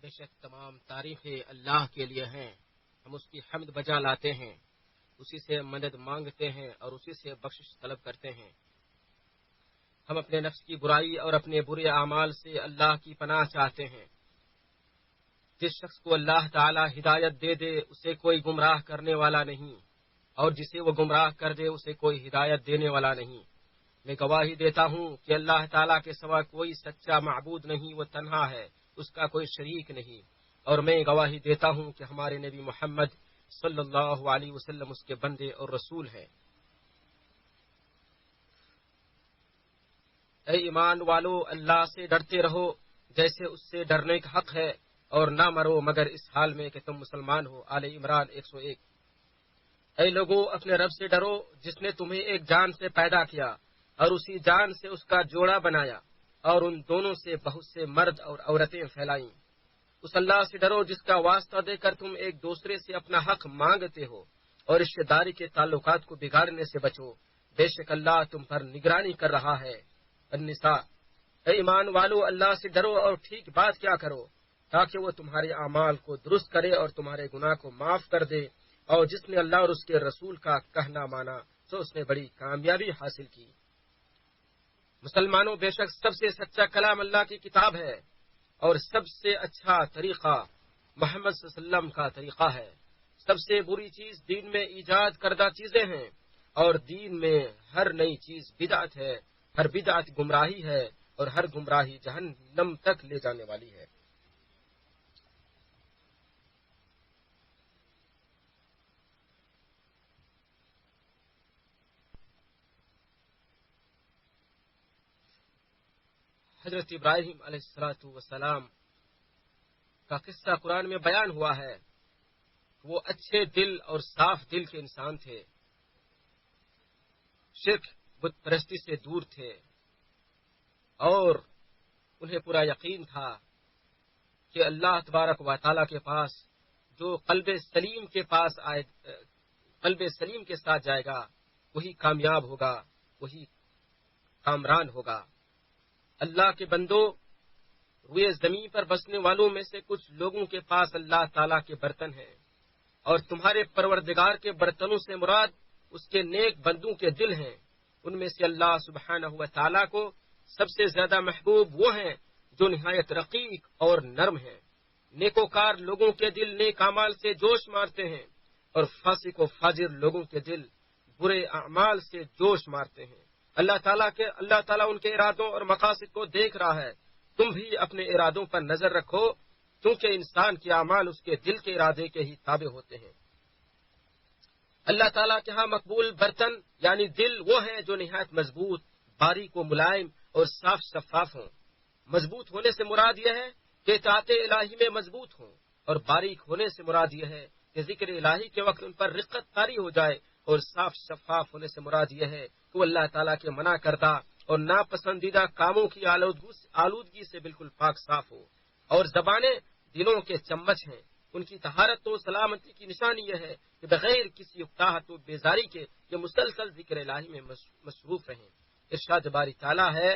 بے شک تمام تعریفیں اللہ کے لیے ہیں. ہم اس کی حمد بجا لاتے ہیں، اسی سے مدد مانگتے ہیں اور اسی سے بخشش طلب کرتے ہیں. ہم اپنے نفس کی برائی اور اپنے برے اعمال سے اللہ کی پناہ چاہتے ہیں. جس شخص کو اللہ تعالی ہدایت دے دے اسے کوئی گمراہ کرنے والا نہیں، اور جسے وہ گمراہ کر دے اسے کوئی ہدایت دینے والا نہیں. میں گواہی دیتا ہوں کہ اللہ تعالیٰ کے سوا کوئی سچا معبود نہیں، وہ تنہا ہے، اس کا کوئی شریک نہیں. اور میں گواہی دیتا ہوں کہ ہمارے نبی محمد صلی اللہ علیہ وسلم اس کے بندے اور رسول ہیں. اے ایمان والو، اللہ سے ڈرتے رہو جیسے اس سے ڈرنے کا حق ہے، اور نہ مرو مگر اس حال میں کہ تم مسلمان ہو. آل عمران 101. اے لوگو، اپنے رب سے ڈرو جس نے تمہیں ایک جان سے پیدا کیا اور اسی جان سے اس کا جوڑا بنایا، اور ان دونوں سے بہت سے مرد اور عورتیں پھیلائیں. اس اللہ سے ڈرو جس کا واسطہ دے کر تم ایک دوسرے سے اپنا حق مانگتے ہو، اور رشتہ داری کے تعلقات کو بگاڑنے سے بچو. بے شک اللہ تم پر نگرانی کر رہا ہے. النساء. اے ایمان والو، اللہ سے ڈرو اور ٹھیک بات کیا کرو تاکہ وہ تمہارے اعمال کو درست کرے اور تمہارے گناہ کو معاف کر دے. اور جس نے اللہ اور اس کے رسول کا کہنا مانا تو اس نے بڑی کامیابی حاصل کی. مسلمانوں، بے شک سب سے سچا کلام اللہ کی کتاب ہے، اور سب سے اچھا طریقہ محمد صلی اللہ علیہ وسلم کا طریقہ ہے. سب سے بری چیز دین میں ایجاد کردہ چیزیں ہیں، اور دین میں ہر نئی چیز بدعت ہے. ہر بدعت گمراہی ہے، اور ہر گمراہی جہنم تک لے جانے والی ہے. حضرت ابراہیم علیہ الصلوۃ والسلام کا قصہ قرآن میں بیان ہوا ہے. وہ اچھے دل اور صاف دل کے انسان تھے، شرک بت پرستی سے دور تھے، اور انہیں پورا یقین تھا کہ اللہ تبارک و تعالیٰ کے پاس جو قلب سلیم کے ساتھ جائے گا وہی کامیاب ہوگا، وہی کامران ہوگا. اللہ کے بندو، روئے زمین پر بسنے والوں میں سے کچھ لوگوں کے پاس اللہ تعالیٰ کے برتن ہیں، اور تمہارے پروردگار کے برتنوں سے مراد اس کے نیک بندوں کے دل ہیں. ان میں سے اللہ سبحانہ و تعالیٰ کو سب سے زیادہ محبوب وہ ہیں جو نہایت رقیق اور نرم ہیں. نیکوکار لوگوں کے دل نیک اعمال سے جوش مارتے ہیں، اور فاسق و فاجر لوگوں کے دل برے اعمال سے جوش مارتے ہیں. اللہ تعالیٰ ان کے ارادوں اور مقاصد کو دیکھ رہا ہے. تم بھی اپنے ارادوں پر نظر رکھو، کیونکہ انسان کے اعمال اس کے دل کے ارادے کے ہی تابع ہوتے ہیں. اللہ تعالیٰ کے ہاں مقبول برتن یعنی دل وہ ہیں جو نہایت مضبوط، باریک و ملائم اور صاف شفاف ہوں. مضبوط ہونے سے مراد یہ ہے کہ اطاعت الہی میں مضبوط ہوں، اور باریک ہونے سے مراد یہ ہے کہ ذکر الہی کے وقت ان پر رقت طاری ہو جائے. اور صاف شفاف ہونے سے مراد یہ ہے کہ وہ اللہ تعالیٰ کے منع کردہ اور ناپسندیدہ کاموں کی آلودگی سے بالکل پاک صاف ہو. اور زبانیں دلوں کے چمچ ہیں، ان کی طہارت و سلامتی کی نشانی یہ ہے کہ بغیر کسی اکتاہٹ و بیزاری کے یہ مسلسل ذکر الہی میں مصروف رہیں. ارشاد باری تعالیٰ ہے،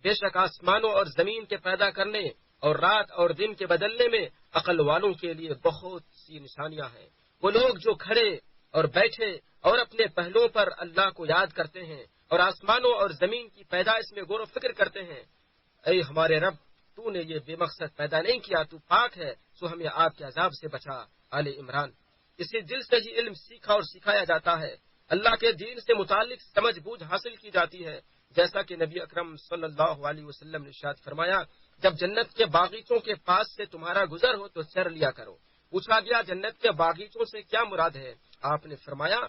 بے شک آسمانوں اور زمین کے پیدا کرنے اور رات اور دن کے بدلنے میں عقل والوں کے لیے بہت سی نشانیاں ہیں. وہ لوگ جو کھڑے اور بیٹھے اور اپنے پہلوؤں پر اللہ کو یاد کرتے ہیں اور آسمانوں اور زمین کی پیدائش میں غور و فکر کرتے ہیں. اے ہمارے رب، تو نے یہ بے مقصد پیدا نہیں کیا، تو پاک ہے، سو ہمیں آپ کے عذاب سے بچا. آل عمران. اسی دل سے ہی علم سیکھا اور سکھایا جاتا ہے. اللہ کے دین سے متعلق سمجھ بوجھ حاصل کی جاتی ہے، جیسا کہ نبی اکرم صلی اللہ علیہ وسلم نے ارشاد فرمایا، جب جنت کے باغیچوں کے پاس سے تمہارا گزر ہو تو چر لیا کرو. پوچھا گیا جنت کے باغیچوں سے کیا مراد ہے؟ آپ نے فرمایا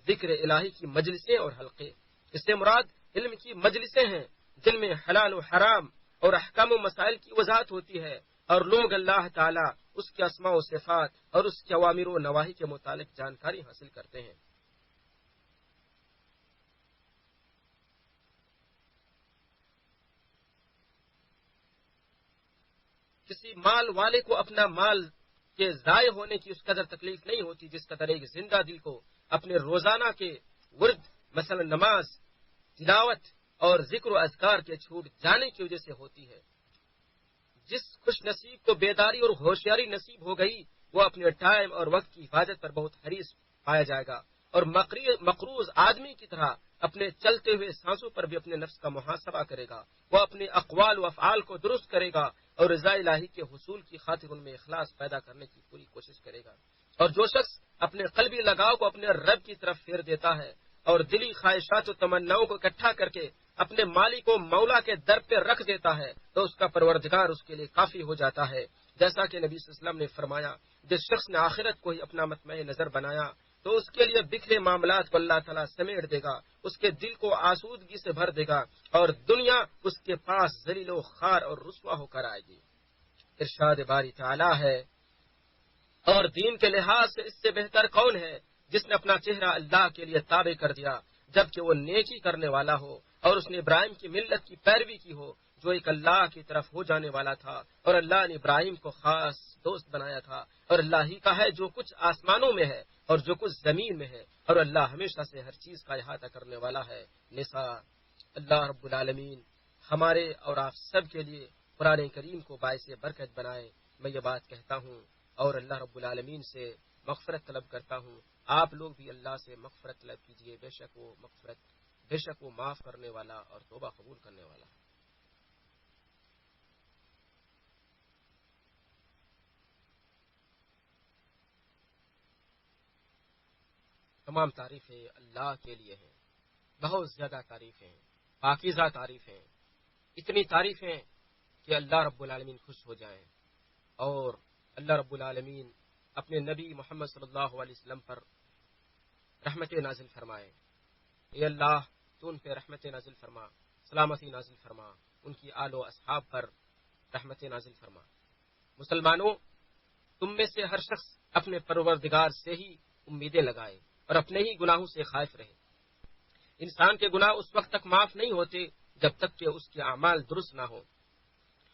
ذکر الہی کی مجلسیں اور حلقے. اس سے مراد علم کی مجلسیں ہیں جن میں حلال و حرام اور احکام و مسائل کی وضاحت ہوتی ہے، اور لوگ اللہ تعالیٰ، اس کے اسماء و صفات اور اس کے اوامر و نواہی کے متعلق جانکاری حاصل کرتے ہیں. کسی مال والے کو اپنا مال کے ضائع ہونے کی اس قدر تکلیف نہیں ہوتی جس قدر ایک زندہ دل کو اپنے روزانہ کے ورد مثلا نماز، تلاوت اور ذکر و اذکار کے چھوٹ جانے کی وجہ سے ہوتی ہے. جس خوش نصیب کو بیداری اور ہوشیاری نصیب ہو گئی وہ اپنے ٹائم اور وقت کی حفاظت پر بہت حریص پایا جائے گا، اور مقروض آدمی کی طرح اپنے چلتے ہوئے سانسوں پر بھی اپنے نفس کا محاسبہ کرے گا۔ وہ اپنے اقوال و افعال کو درست کرے گا اور رضا الہی کے حصول کی خاطر ان میں اخلاص پیدا کرنے کی پوری کوشش کرے گا۔ اور جو شخص اپنے قلبی لگاؤ کو اپنے رب کی طرف پھیر دیتا ہے اور دلی خواہشات و تمناؤں کو اکٹھا کر کے اپنے مالک و مولا کے در پہ رکھ دیتا ہے تو اس کا پروردگار اس کے لیے کافی ہو جاتا ہے، جیسا کہ نبی صلی اللہ علیہ وسلم نے فرمایا، جس شخص نے آخرت کو ہی اپنا مطمع نظر بنایا تو اس کے لیے بکھرے معاملات کو اللہ تعالیٰ سمیٹ دے گا، اس کے دل کو آسودگی سے بھر دے گا اور دنیا اس کے پاس ذلیل و خوار اور رسوا ہو کر آئے گی۔ ارشاد باری تعالیٰ ہے، اور دین کے لحاظ سے اس سے بہتر کون ہے جس نے اپنا چہرہ اللہ کے لیے تابع کر دیا جبکہ وہ نیکی کرنے والا ہو، اور اس نے ابراہیم کی ملت کی پیروی کی ہو جو ایک اللہ کی طرف ہو جانے والا تھا، اور اللہ نے ابراہیم کو خاص دوست بنایا تھا، اور اللہ ہی کا ہے جو کچھ آسمانوں میں ہے اور جو کچھ زمین میں ہے، اور اللہ ہمیشہ سے ہر چیز کا احاطہ کرنے والا ہے۔ نساء۔ اللہ رب العالمین ہمارے اور آپ سب کے لیے قرآن کریم کو باعث برکت بنائے۔ میں یہ بات کہتا ہوں اور اللہ رب العالمین سے مغفرت طلب کرتا ہوں، آپ لوگ بھی اللہ سے مغفرت طلب کیجئے، بے شک وہ معاف کرنے والا اور توبہ قبول کرنے والا ہے۔ تمام تعریفیں اللہ کے لیے ہیں، بہت زیادہ تعریفیں ہیں، پاکیزہ تعریفیں، اتنی تعریفیں کہ اللہ رب العالمین خوش ہو جائیں، اور اللہ رب العالمین اپنے نبی محمد صلی اللہ علیہ وسلم پر رحمت نازل فرمائے۔ اے اللہ تو ان پہ رحمت نازل فرما، سلامتی نازل فرما، ان کی آل و اصحاب پر رحمت نازل فرما۔ مسلمانوں، تم میں سے ہر شخص اپنے پروردگار سے ہی امیدیں لگائے اور اپنے ہی گناہوں سے خائف رہے۔ انسان کے گناہ اس وقت تک معاف نہیں ہوتے جب تک کہ اس کے اعمال درست نہ ہوں،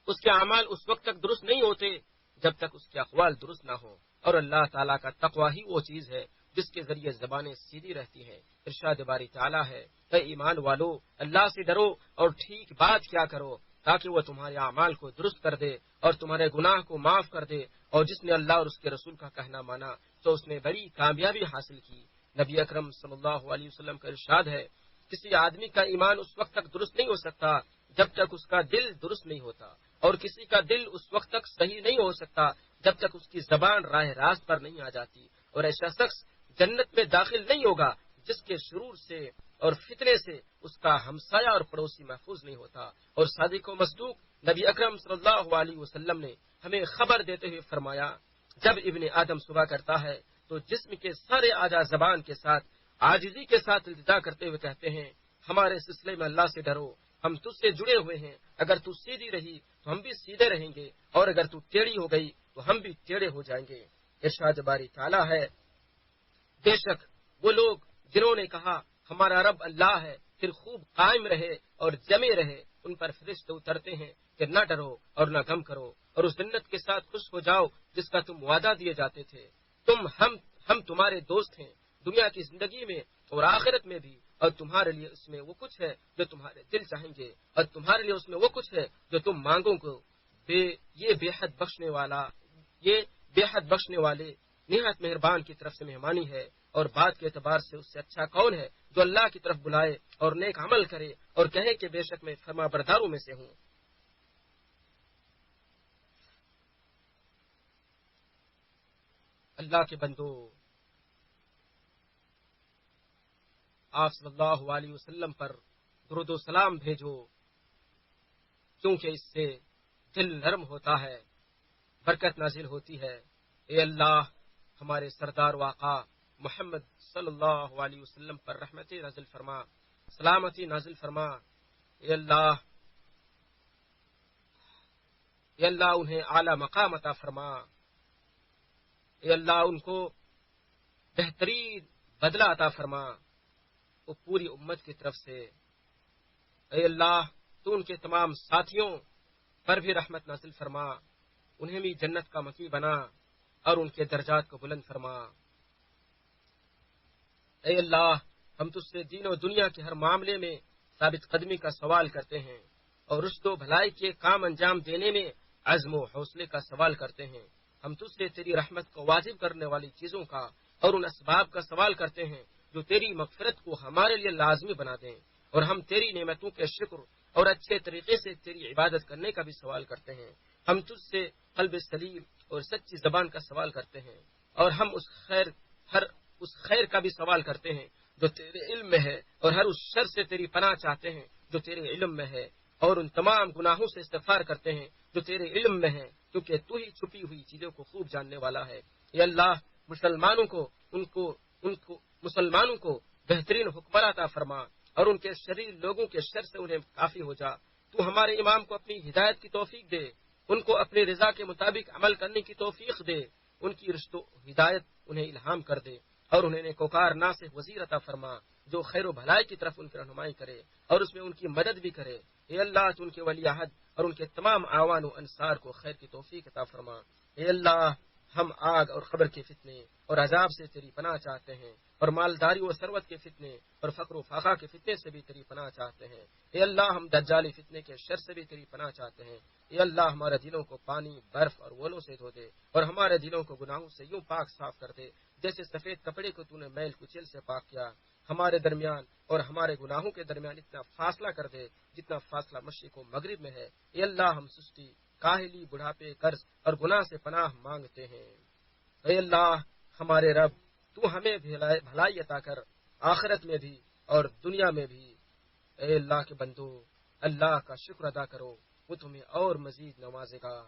اس کے اعمال اس وقت تک درست نہیں ہوتے جب تک اس کے اقوال درست نہ ہوں، اور اللہ تعالیٰ کا تقویٰ ہی وہ چیز ہے جس کے ذریعے زبانیں سیدھی رہتی ہیں۔ ارشاد باری تعالیٰ ہے، اے ایمان والو اللہ سے ڈرو اور ٹھیک بات کیا کرو تاکہ وہ تمہارے اعمال کو درست کر دے اور تمہارے گناہ کو معاف کر دے، اور جس نے اللہ اور اس کے رسول کا کہنا مانا تو اس نے بڑی کامیابی حاصل کی۔ نبی اکرم صلی اللہ علیہ وسلم کا ارشاد ہے، کسی آدمی کا ایمان اس وقت تک درست نہیں ہو سکتا جب تک اس کا دل درست نہیں ہوتا، اور کسی کا دل اس وقت تک صحیح نہیں ہو سکتا جب تک اس کی زبان راہ راست پر نہیں آ جاتی، اور ایسا شخص جنت میں داخل نہیں ہوگا جس کے شرور سے اور فتنے سے اس کا ہمسایہ اور پڑوسی محفوظ نہیں ہوتا۔ اور صادق و مصدوق نبی اکرم صلی اللہ علیہ وسلم نے ہمیں خبر دیتے ہوئے فرمایا، جب ابن آدم صبح کرتا ہے تو جسم کے سارے اعضاء زبان کے ساتھ عاجزی کے ساتھ التجا کرتے ہوئے کہتے ہیں، ہمارے سلسلے میں اللہ سے ڈرو، ہم تجھ سے جڑے ہوئے ہیں، اگر تو سیدھی رہی تو ہم بھی سیدھے رہیں گے، اور اگر تو ٹیڑھی ہو گئی تو ہم بھی ٹیڑھے ہو جائیں گے۔ ارشاد باری تعالیٰ ہے، بے شک وہ لوگ جنہوں نے کہا ہمارا رب اللہ ہے پھر خوب قائم رہے اور جمے رہے، ان پر فرشتے اترتے ہیں کہ نہ ڈرو اور نہ غم کرو، اور اس جنت کے ساتھ خوش ہو جاؤ جس کا تم وعدہ دیے جاتے تھے۔ ہم تمہارے دوست ہیں دنیا کی زندگی میں اور آخرت میں بھی، اور تمہارے لیے اس میں وہ کچھ ہے جو تمہارے دل چاہیں گے، اور تمہارے لیے اس میں وہ کچھ ہے جو تم مانگو گے۔ یہ بے حد بخشنے والے نہایت مہربان کی طرف سے مہمانی ہے، اور بات کے اعتبار سے اس سے اچھا کون ہے جو اللہ کی طرف بلائے اور نیک عمل کرے اور کہے کہ بے شک میں فرما برداروں میں سے ہوں۔ اللہ کے بندو، آپ صلی اللہ علیہ وسلم پر درود و سلام بھیجو، کیونکہ اس سے دل نرم ہوتا ہے، برکت نازل ہوتی ہے۔ اے اللہ ہمارے سردار و آقا محمد صلی اللہ علیہ وسلم پر رحمت نازل فرما، سلامتی نازل فرما۔ اے اللہ انہیں اعلی مقام عطا فرما۔ اے اللہ ان کو بہترین بدلہ عطا فرما وہ پوری امت کی طرف سے۔ اے اللہ تو ان کے تمام ساتھیوں پر بھی رحمت نازل فرما، انہیں بھی جنت کا مقیم بنا اور ان کے درجات کو بلند فرما۔ اے اللہ ہم تجھ سے دین و دنیا کے ہر معاملے میں ثابت قدمی کا سوال کرتے ہیں، اور رشد و بھلائی کے کام انجام دینے میں عزم و حوصلے کا سوال کرتے ہیں. ہم تجھ سے تیری رحمت کو واجب کرنے والی چیزوں کا اور ان اسباب کا سوال کرتے ہیں جو تیری مغفرت کو ہمارے لیے لازمی بنا دیں, اور ہم تیری نعمتوں کے شکر اور اچھے طریقے سے تیری عبادت کرنے کا بھی سوال کرتے ہیں. ہم تجھ سے قلب سلیم اور سچی زبان کا سوال کرتے ہیں, اور ہم اس خیر کا بھی سوال کرتے ہیں جو تیرے علم میں ہے, اور ہر اس شر سے تیری پناہ چاہتے ہیں جو تیرے علم میں ہے, اور ان تمام گناہوں سے استغفار کرتے ہیں جو تیرے علم میں ہے, کیونکہ تو ہی چھپی ہوئی چیزوں کو خوب جاننے والا ہے. اے اللہ, مسلمانوں کو بہترین حکمران عطا فرما, اور ان کے شریر لوگوں کے شر سے انہیں کافی ہو جا. تو ہمارے امام کو اپنی ہدایت کی توفیق دے, ان کو اپنی رضا کے مطابق عمل کرنے کی توفیق دے, ان کی رشتوں ہدایت انہیں الہام کر دے, اور انہیں نیکوکار ناصح وزیر عطا فرما جو خیر و بھلائی کی طرف ان کی رہنمائی کرے اور اس میں ان کی مدد بھی کرے. اے اللہ, تو ان کے ولی عہد اور ان کے تمام اعوان و انصار کو خیر کی توفیق عطا فرما. اے اللہ, ہم آگ اور قبر کے فتنے اور عذاب سے تیری پناہ چاہتے ہیں, اور مالداری و ثروت کے فتنے اور فقر و فاقہ کے فتنے سے بھی تیری پناہ چاہتے ہیں. اے اللہ, ہم دجالی فتنے کے شر سے بھی تیری پناہ چاہتے ہیں. اے اللہ, ہمارے دلوں کو پانی, برف اور اولوں سے دھو دے, اور ہمارے دلوں کو گناہوں سے یوں پاک صاف کر دے جیسے سفید کپڑے کو تو نے میل کچیل سے پاک کیا. ہمارے درمیان اور ہمارے گناہوں کے درمیان اتنا فاصلہ کر دے جتنا فاصلہ مشرق و مغرب میں ہے. اے اللہ, ہم سستی, کاہلی, بڑھاپے, قرض اور گناہ سے پناہ مانگتے ہیں. اے اللہ ہمارے رب, تو ہمیں بھلائی عطا کر آخرت میں بھی اور دنیا میں بھی. اے اللہ کے بندو, اللہ کا شکر ادا کرو, وہ تمہیں اور مزید نوازے گا.